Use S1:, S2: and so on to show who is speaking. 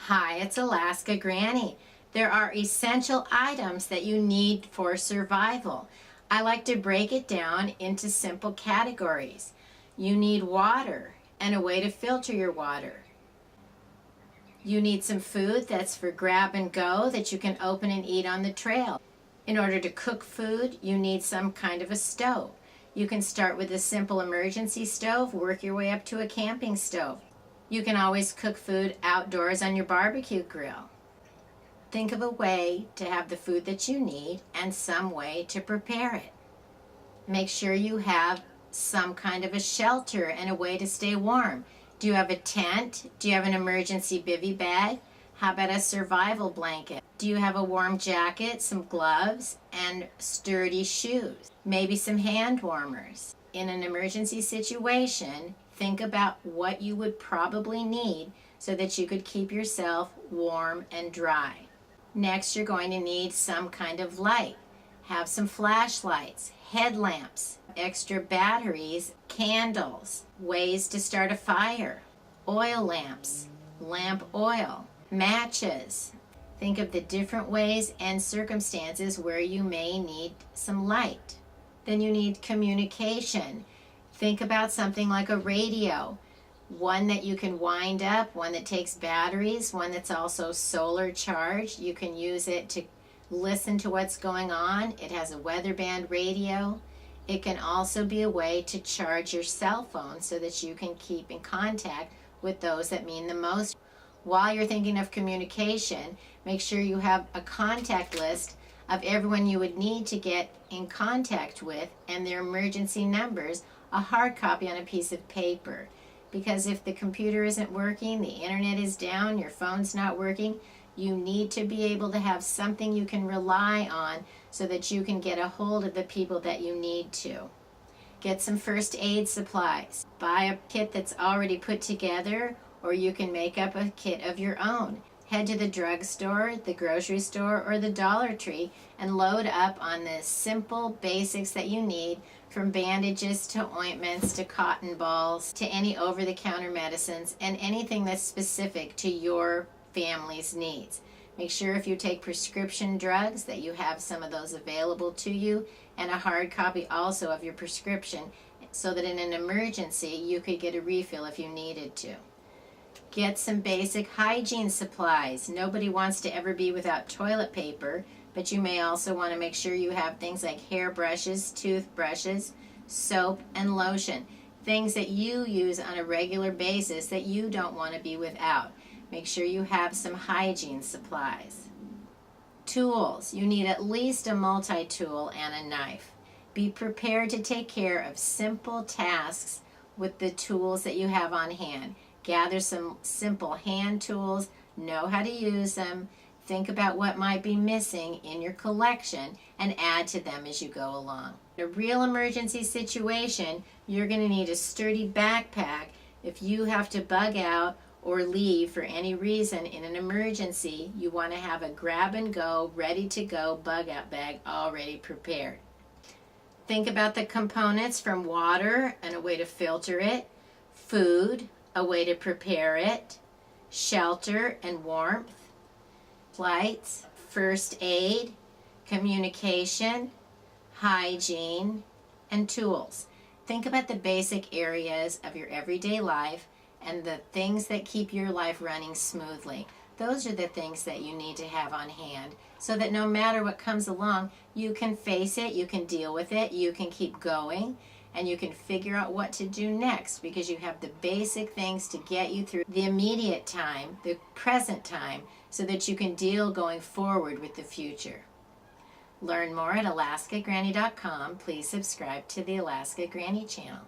S1: Hi, it's Alaska Granny. There are essential items that you need for survival. I like to break it down into simple categories. You need water and a way to filter your water. You need some food that's for grab and go that you can open and eat on the trail. In order to cook food, you need some kind of a stove. You can start with a simple emergency stove, work your way up to a camping stove. You can always cook food outdoors on your barbecue grill. Think of a way to have the food that you need and some way to prepare it. Make sure you have some kind of a shelter and a way to stay warm. Do you have a tent? Do you have an emergency bivy bag? How about a survival blanket? Do you have a warm jacket, some gloves, and sturdy shoes? Maybe some hand warmers. In an emergency situation, think about what you would probably need so that you could keep yourself warm and dry. Next, you're going to need some kind of light. Have some flashlights, headlamps, extra batteries, candles, ways to start a fire, oil lamps, lamp oil, matches. Think of the different ways and circumstances where you may need some light. Then you need communication. Think about something like a radio, one that you can wind up, one that takes batteries, one that's also solar charged. You can use it to listen to what's going on. It has a weather band radio. It can also be a way to charge your cell phone so that you can keep in contact with those that mean the most. While you're thinking of communication, make sure you have a contact list of everyone you would need to get in contact with and their emergency numbers, a hard copy on a piece of paper. Because if the computer isn't working, the internet is down, your phone's not working, you need to be able to have something you can rely on so that you can get a hold of the people that you need to. Get some first aid supplies. Buy a kit that's already put together, or you can make up a kit of your own. Head to the drugstore, the grocery store, or the Dollar Tree and load up on the simple basics that you need, from bandages to ointments to cotton balls to any over-the-counter medicines and anything that's specific to your family's needs. Make sure if you take prescription drugs that you have some of those available to you, and a hard copy also of your prescription so that in an emergency you could get a refill if you needed to. Get some basic hygiene supplies. Nobody wants to ever be without toilet paper, but you may also want to make sure you have things like hairbrushes, toothbrushes, soap, and lotion. Things that you use on a regular basis that you don't want to be without. Make sure you have some hygiene supplies. Tools. You need at least a multi-tool and a knife. Be prepared to take care of simple tasks with the tools that you have on hand. Gather some simple hand tools, know how to use them, think about what might be missing in your collection, and add to them as you go along. In a real emergency situation, you're going to need a sturdy backpack if you have to bug out or leave for any reason in an emergency. You want to have a grab and go, ready to go bug out bag already prepared. Think about the components, from water and a way to filter it, food, a way to prepare it, shelter and warmth, lights, first aid, communication, hygiene, and tools. Think about the basic areas of your everyday life and the things that keep your life running smoothly. Those are the things that you need to have on hand so that no matter what comes along, you can face it, you can deal with it, you can keep going, and you can figure out what to do next because you have the basic things to get you through the immediate time, the present time, so that you can deal going forward with the future. Learn more at alaskagranny.com. Please subscribe to the Alaska Granny channel.